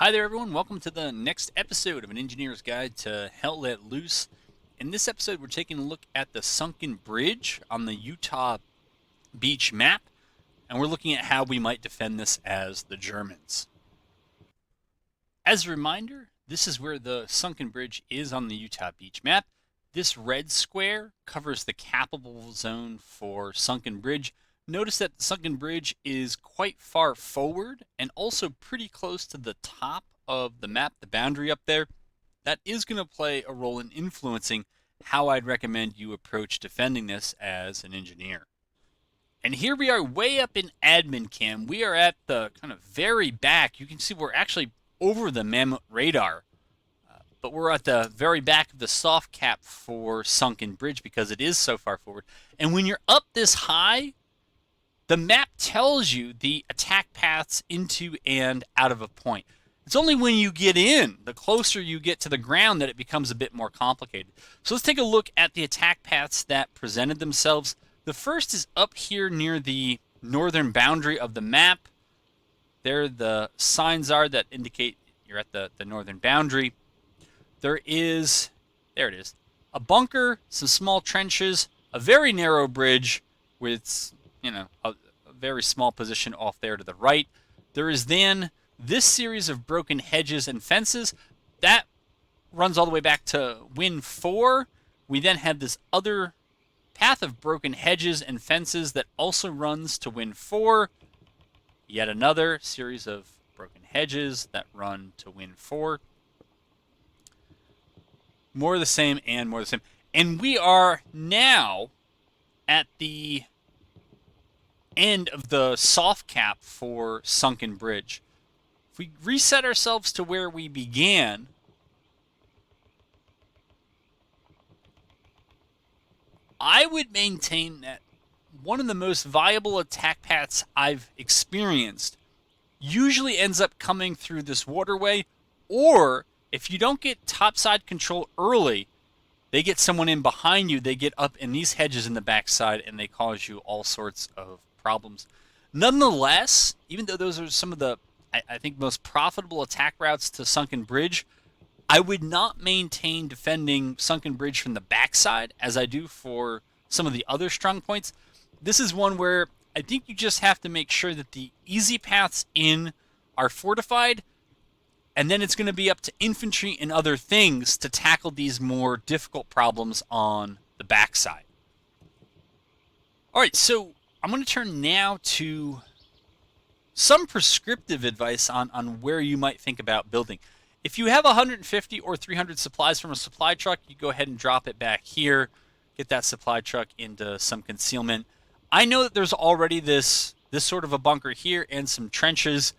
Hi there, everyone. Welcome to the next episode of An Engineer's Guide to Hell Let Loose. In this episode, we're taking a look at the Sunken Bridge on the Utah beach map, and we're looking at how we might defend this as the Germans. As a reminder, this is where the Sunken Bridge is on the Utah beach map. This red square covers the capable zone for Sunken Bridge. Notice that the Sunken Bridge is quite far forward and also pretty close to the top of the map, the boundary up there. That is going to play a role in influencing how I'd recommend you approach defending this as an engineer. And here we are way up in admin cam. We are at the kind of very back. You can see we're actually over the Mammoth radar. But we're at the very back of the soft cap for Sunken Bridge because it is so far forward. And when you're up this high, the map tells you the attack paths into and out of a point. It's only when you get in, the closer you get to the ground, that it becomes a bit more complicated. So let's take a look at the attack paths that presented themselves. The first is up here near the northern boundary of the map. There the signs are that indicate you're at the northern boundary. There it is, a bunker, some small trenches, a very narrow bridge with a very small position off there to the right. There is then this series of broken hedges and fences. That runs all the way back to Win 4. We then have this other path of broken hedges and fences that also runs to Win 4. Yet another series of broken hedges that run to Win 4. More of the same and more of the same. And we are now at the end of the soft cap for Sunken Bridge. If we reset ourselves to where we began, I would maintain that one of the most viable attack paths I've experienced usually ends up coming through this waterway, or if you don't get topside control early, they get someone in behind you, they get up in these hedges in the backside, and they cause you all sorts of problems. Nonetheless, even though those are some of the, I think, most profitable attack routes to Sunken Bridge, I would not maintain defending Sunken Bridge from the backside as I do for some of the other strong points. This is one where I think you just have to make sure that the easy paths in are fortified, and then it's going to be up to infantry and other things to tackle these more difficult problems on the backside. All right, so I'm going to turn now to some prescriptive advice on where you might think about building. If you have 150 or 300 supplies from a supply truck, you go ahead and drop it back here, get that supply truck into some concealment. I know that there's already this sort of a bunker here and some trenches.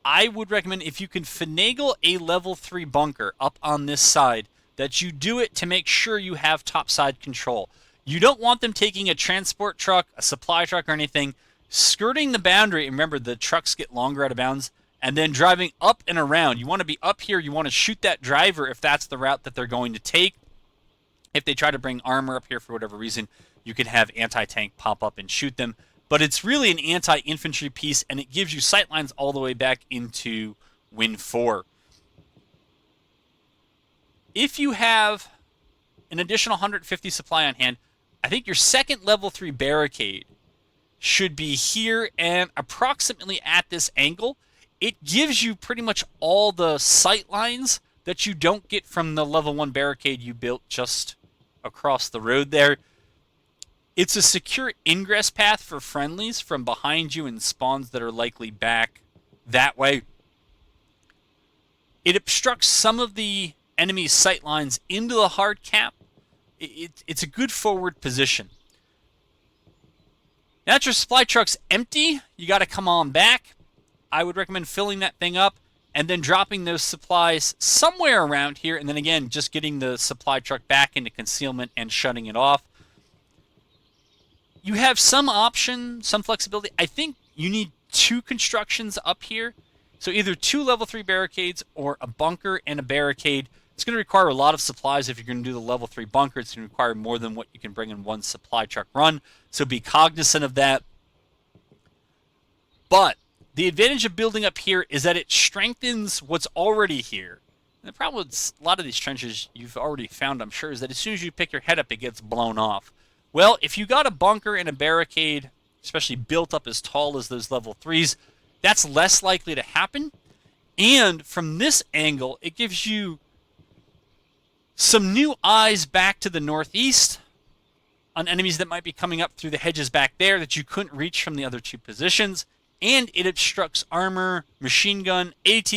I would recommend, if you can finagle a level 3 bunker up on this side, that you do it to make sure you have topside control. You don't want them taking a transport truck, a supply truck, or anything, skirting the boundary. And remember, the trucks get longer out of bounds, and then driving up and around. You want to be up here. You want to shoot that driver if that's the route that they're going to take. If they try to bring armor up here for whatever reason, you can have anti-tank pop up and shoot them. But it's really an anti-infantry piece, and it gives you sightlines all the way back into Win 4. If you have an additional 150 supply on hand, I think your second level 3 barricade should be here and approximately at this angle. It gives you pretty much all the sight lines that you don't get from the level 1 barricade you built just across the road there. It's a secure ingress path for friendlies from behind you and spawns that are likely back that way. It obstructs some of the enemy's sight lines into the hard cap. It's a good forward position. Now that your supply truck's empty, you got to come on back. I would recommend filling that thing up and then dropping those supplies somewhere around here, and then again, just getting the supply truck back into concealment and shutting it off. You have some option, some flexibility. I think you need 2 constructions up here. So either 2 level 3 barricades or a bunker and a barricade. It's going to require a lot of supplies if you're going to do the level 3 bunker. It's going to require more than what you can bring in one supply truck run. So be cognizant of that. But The advantage of building up here is that it strengthens what's already here. And the problem with a lot of these trenches you've already found, I'm sure, is that as soon as you pick your head up, it gets blown off. Well, if you got a bunker and a barricade, especially built up as tall as those level 3s, that's less likely to happen. And from this angle, it gives you some new eyes back to the northeast on enemies that might be coming up through the hedges back there that you couldn't reach from the other two positions. And it obstructs armor, machine gun, AT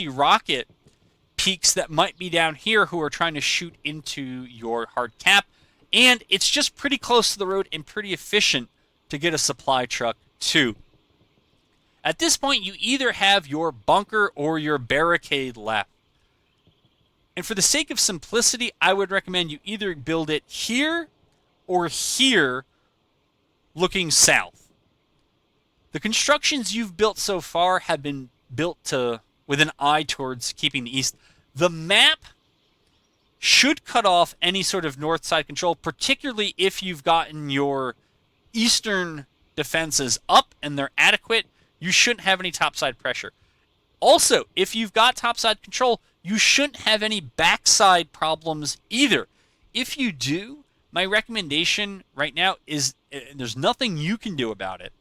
rocket peaks that might be down here who are trying to shoot into your hard cap. And it's just pretty close to the road and pretty efficient to get a supply truck too. At this point, you either have your bunker or your barricade left. And for the sake of simplicity, I would recommend you either build it here or here looking south. The constructions you've built so far have been built with an eye towards keeping the east. The map should cut off any sort of north side control, particularly if you've gotten your eastern defenses up and they're adequate. You shouldn't have any topside pressure. Also, if you've got topside control, you shouldn't have any backside problems either. If you do, my recommendation right now is there's nothing you can do about it.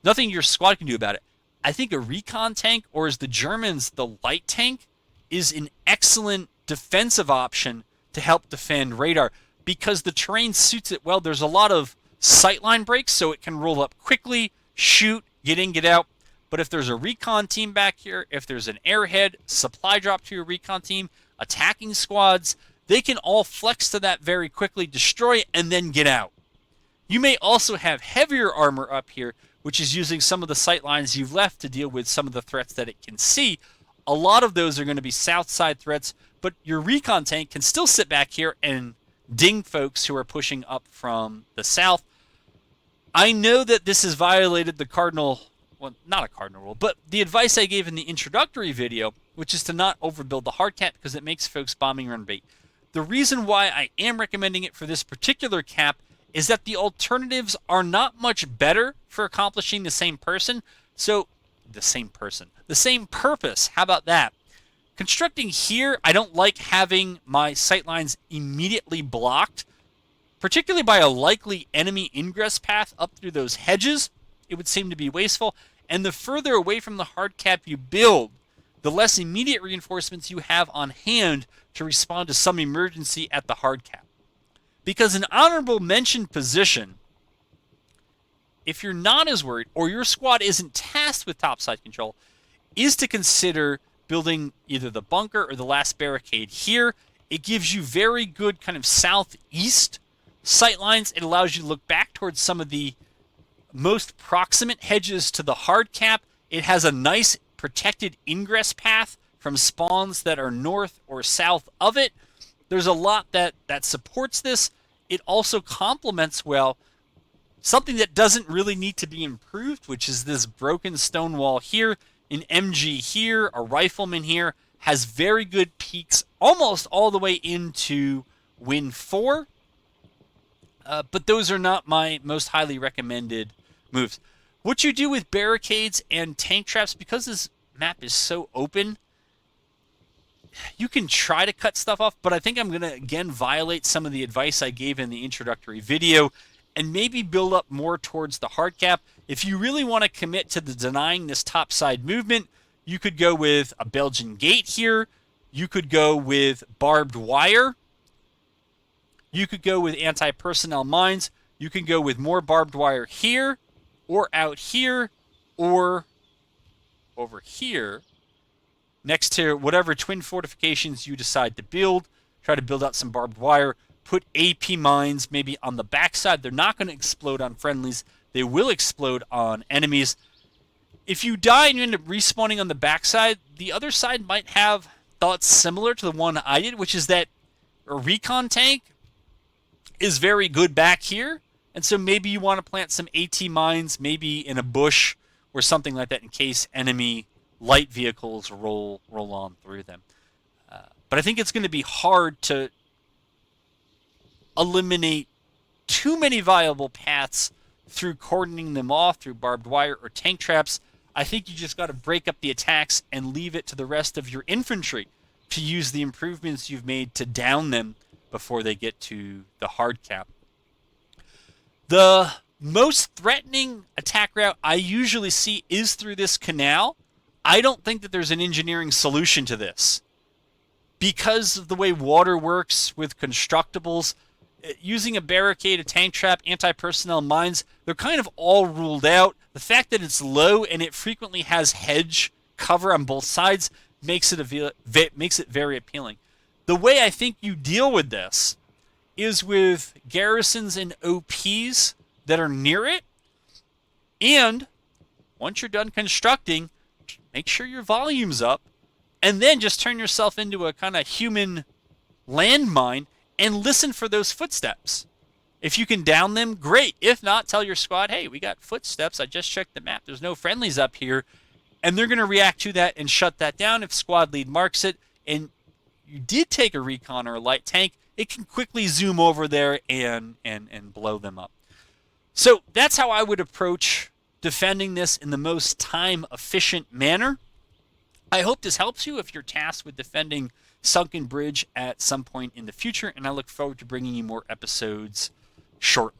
Nothing your squad can do about it. I think a recon tank, or as the Germans, the light tank, is an excellent defensive option to help defend radar because the terrain suits it well. There's a lot of sightline breaks, so it can roll up quickly, shoot, get in, get out. But if there's a recon team back here, if there's an airhead, supply drop to your recon team, attacking squads, they can all flex to that very quickly, destroy it, and then get out. You may also have heavier armor up here, which is using some of the sight lines you've left to deal with some of the threats that it can see. A lot of those are going to be south side threats, but your recon tank can still sit back here and ding folks who are pushing up from the south. I know that this has violated the cardinal, well, not a cardinal rule, but the advice I gave in the introductory video, which is to not overbuild the hard cap because it makes folks bombing run bait. The reason why I am recommending it for this particular cap is that the alternatives are not much better for accomplishing the same purpose. How about that? Constructing here, I don't like having my sightlines immediately blocked, particularly by a likely enemy ingress path up through those hedges. It would seem to be wasteful. And the further away from the hard cap you build, the less immediate reinforcements you have on hand to respond to some emergency at the hard cap. Because an honorable mention position, if you're not as worried, or your squad isn't tasked with topside control, is to consider building either the bunker or the last barricade here. It gives you very good kind of southeast sight lines. It allows you to look back towards some of the most proximate hedges to the hard cap. It has a nice protected ingress path from spawns that are north or south of it. There's a lot that supports this. It also complements well something that doesn't really need to be improved, which is this broken stone wall here, an MG here, a rifleman here, has very good peaks almost all the way into Win 4. But those are not my most highly recommended moves. What you do with barricades and tank traps, because this map is so open, you can try to cut stuff off, but I think I'm going to, again, violate some of the advice I gave in the introductory video and maybe build up more towards the hard cap. If you really want to commit to the denying this topside movement, you could go with a Belgian gate here. You could go with barbed wire. You could go with anti-personnel mines. You can go with more barbed wire here or out here or over here next to whatever twin fortifications you decide to build. Try to build out some barbed wire. Put AP mines maybe on the backside. They're not going to explode on friendlies. They will explode on enemies. If you die and you end up respawning on the backside, the other side might have thoughts similar to the one I did, which is that a recon tank is very good back here. And so maybe you want to plant some AT mines, maybe in a bush or something like that in case enemy light vehicles roll on through them. But I think it's going to be hard to eliminate too many viable paths through cordoning them off through barbed wire or tank traps. I think you just got to break up the attacks and leave it to the rest of your infantry to use the improvements you've made to down them before they get to the hard cap. The most threatening attack route I usually see is through this canal. I don't think that there's an engineering solution to this. Because of the way water works with constructibles, using a barricade, a tank trap, anti-personnel mines, they're kind of all ruled out. The fact that it's low and it frequently has hedge cover on both sides makes it very appealing. The way I think you deal with this is with garrisons and OPs that are near it, and once you're done constructing, make sure your volume's up, and then just turn yourself into a kind of human landmine and listen for those footsteps. If you can down them, great. If not, tell your squad, hey, we got footsteps. I just checked the map. There's no friendlies up here. And they're going to react to that and shut that down. If squad lead marks it and you did take a recon or a light tank, it can quickly zoom over there and blow them up. So that's how I would approach defending this in the most time-efficient manner. I hope this helps you if you're tasked with defending Sunken Bridge at some point in the future, and I look forward to bringing you more episodes shortly.